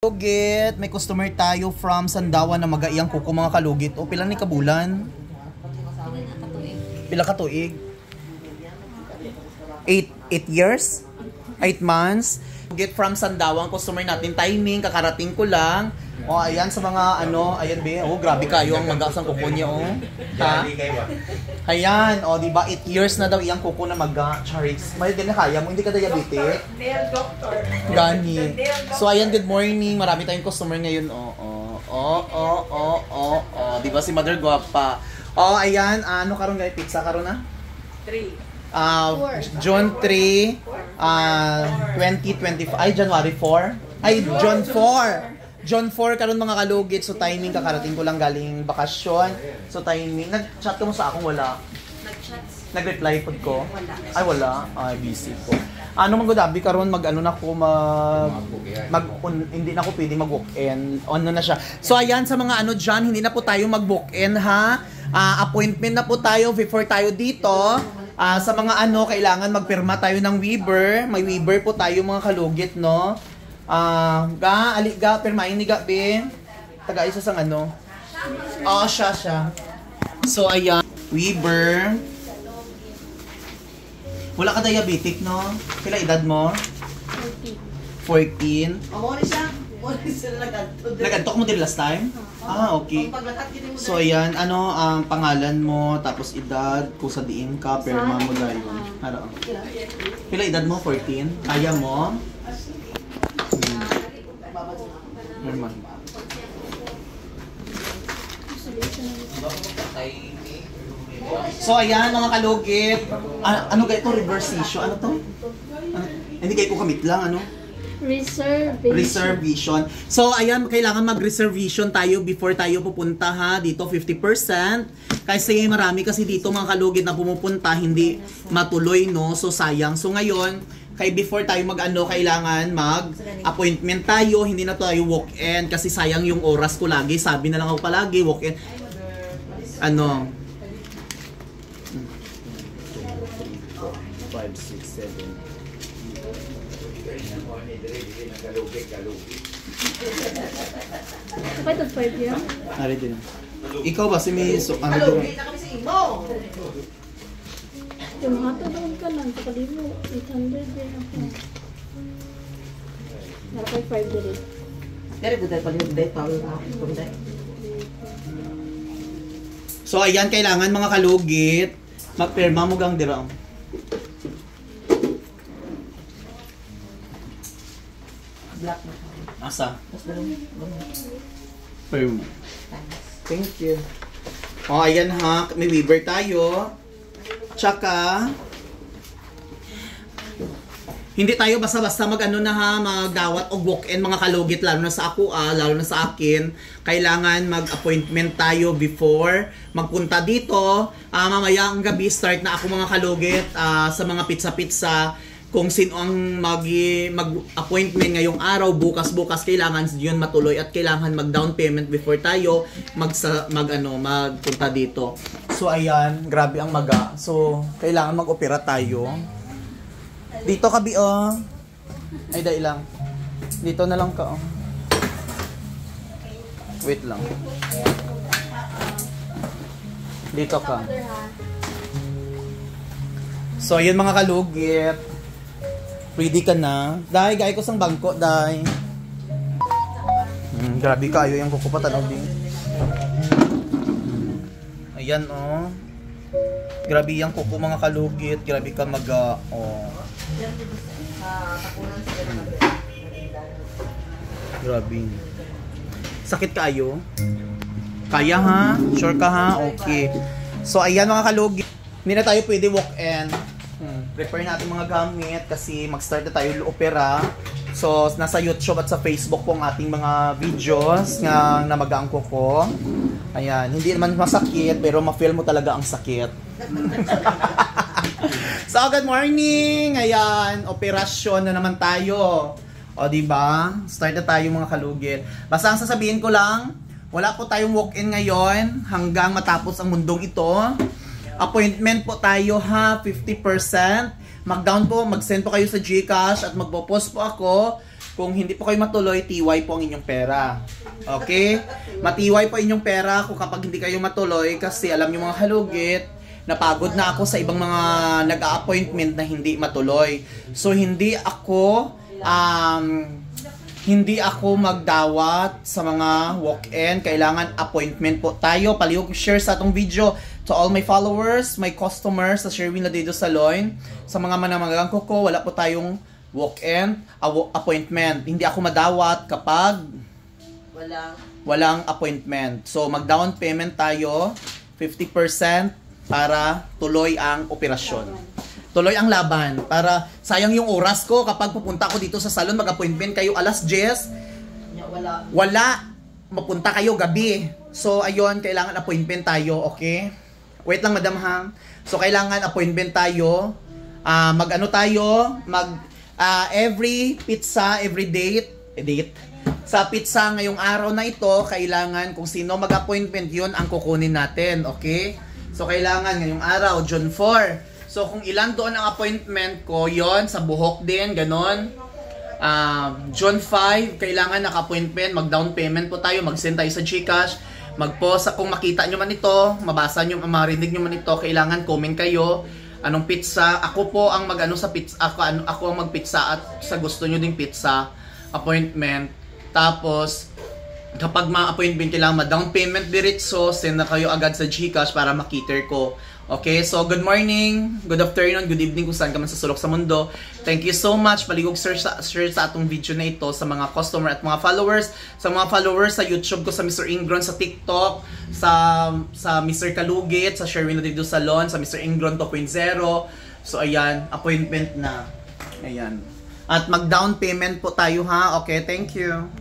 Kalugit, may customer tayo from Sandawan na magaiyang kuko mga kalugit. O pila ni kabulan? Pila ka tuig? 8 years? 8 months? Get from Sandawan, customer natin, timing, kakarating ko lang. O ayan sa mga ano, ayan be, oh grabe kayo ang magasang kuko niya oh. Ha? Ayan, o di ba 8 years na daw iyang kuko na charis. May din na kaya mo, hindi ka diabetic? Gani. So ayan, good morning. Marami tayong customer ngayon. Di ba si Mother Guapa? Ayan, ano karon guys, pizza karon na? 3. June 3, 2025, ay January 4, ay June 4 karon mga kalugit. So timing, kakarating ko lang galing bakasyon. So timing, nag-chat ka mo sa akong wala? Nag-reply pod ko? Ay wala, ay busy ko. Ano maggodabi karon mag-ano na ko hindi na ako pwede mag-walk-in. Ano na siya. So ayan sa mga ano diyan, hindi na po tayo mag-walk-in ha. Appointment na po tayo before tayo dito. Sa mga ano, kailangan magpirma tayo ng Weber. May Weber po tayo mga kalugit, no? Pirmain ni Gabi. Taga isa sang ano. Siya. So, ayan. Weber. Wala ka diabetic, no? Kila edad mo? 14. Amo ni siya. Nagadto mo din last time? Okay. So, ayan. Ano ang pangalan mo, tapos edad, kung sa diin ka, perma mo dayon. Kila edad mo? 14? Kaya mo? Perma. So, ayan mga kalugit. Ano ga ito? Reverse issue? Ano to? Hindi kayo ko kamit lang, ano? Reservation. So, ayan, kailangan mag-reservation tayo before tayo pupunta ha. Dito, 50%. Kasi marami kasi dito mga kalugit na pumupunta, hindi matuloy, no? So, sayang. So, ngayon, before tayo mag-ano, kailangan mag-appointment tayo. Hindi na tayo walk-in kasi sayang yung oras ko lagi. Sabi na lang ako palagi, walk-in. Ano? 5, 6, 7. Kapag ito 5 yan? Ari din. Ikaw ba si may ano din? Yung hatod ka lang, kapalibo, 800 din ako. Narakay 5 din. Dari budaya paling budaya tahu budaya. So ayan, kailangan mga kalugit magpirma mo gang dirang. Black. Asa? Mas belum. Firma. Thank you. Ayan ha, may Weber tayo. Tsaka hindi tayo basta-basta mag-ano na ha, magdawat o walk-in mga kalugit, lalo na sa ako lalo na sa akin. Kailangan mag-appointment tayo before magpunta dito. Mamaya ang gabi start na ako mga kalugit sa mga pizza-pizza. Kung sino ang mag-appointment ngayong araw, bukas kailangan yun matuloy at kailangan mag-down payment before tayo magpunta dito. So ayan, grabe ang maga. So kailangan mag-opera tayo. Dito ka bi Ay dai lang. Dito na lang ka Wait lang. Dito ka. So ayun mga kalugit. Ready ka na? Dahil gaya ko sang bangko, dahil. Grabe kayo yung kukupatan din. Ayan Grabe yung kuko mga kalugit. Grabe ka Grabe. Sakit kayo? Kaya ha? Sure ka ha? Okay. So ayan mga kalugit. Hindi na tayo pwede walk-in. Prepare natin mga gamit kasi mag-start na tayo opera. So, nasa YouTube at sa Facebook po ang ating mga videos na namagaan ko. Ayan, hindi naman masakit pero ma-feel mo talaga ang sakit. So, good morning! Ayan, operasyon na naman tayo. O, diba? Start na tayo mga kalugit. Basta ang sasabihin ko lang, wala po tayong walk-in ngayon hanggang matapos ang mundong ito. Appointment po tayo ha, 50%. Mag-down po, mag-send po kayo sa GCash at magpo-post po ako Kung hindi po kayo matuloy, TY po ang inyong pera. Okay? Matiway po inyong pera kung kapag hindi kayo matuloy kasi alam niyo mga halugit, napagod na ako sa ibang mga nag-a-appointment na hindi matuloy. So hindi ako magdawat sa mga walk-in. Kailangan appointment po tayo. Palihog share sa atong video to all my followers, my customers sa Sherwin Ladedo Salon. Sa mga manamagang ko, wala po tayong walk-in appointment. Hindi ako madawat kapag walang appointment. So mag-down payment tayo 50% para tuloy ang operasyon. Tuloy ang laban para sayang yung oras ko kapag pupunta ako dito sa salon, mag-appointment kayo alas 10. Wala. Mapunta kayo gabi. So ayun, kailangan appointment tayo, okay? Wait lang madam ha. So kailangan appointment tayo. Every pizza, every date. Sa pizza ngayong araw na ito, kailangan kung sino mag-appointment yun ang kukunin natin, okay? So kailangan ngayong araw, June 4. So, kung ilan doon ang appointment ko, yon sa buhok din, ganon. June 5, kailangan naka-appointment, mag-down payment po tayo, mag-send tayo sa GCash, mag-post. Kung makita nyo man ito, mabasa nyo, marinig nyo man ito, kailangan comment kayo. Anong pizza? Ako po ang mag-ano sa pizza, ako ang mag-pizza at sa gusto nyo ding pizza, appointment. Tapos, kapag ma-appointment kailangan ma-down payment diretso, send na kayo agad sa GCash para makiter ko. Okay, so good morning, good afternoon, good evening kung saan ka man sa sulok sa mundo. Thank you so much. Paligog share sa atong video na ito sa mga customer at mga followers. Sa mga followers sa YouTube ko, sa Mr. Ingron, sa TikTok, sa Mr. Kalugit, sa Sherwin Ladedo Salon, sa Mr. Ingron 2.0. So ayan, appointment na. Ayan. At mag-down payment po tayo ha. Okay, thank you.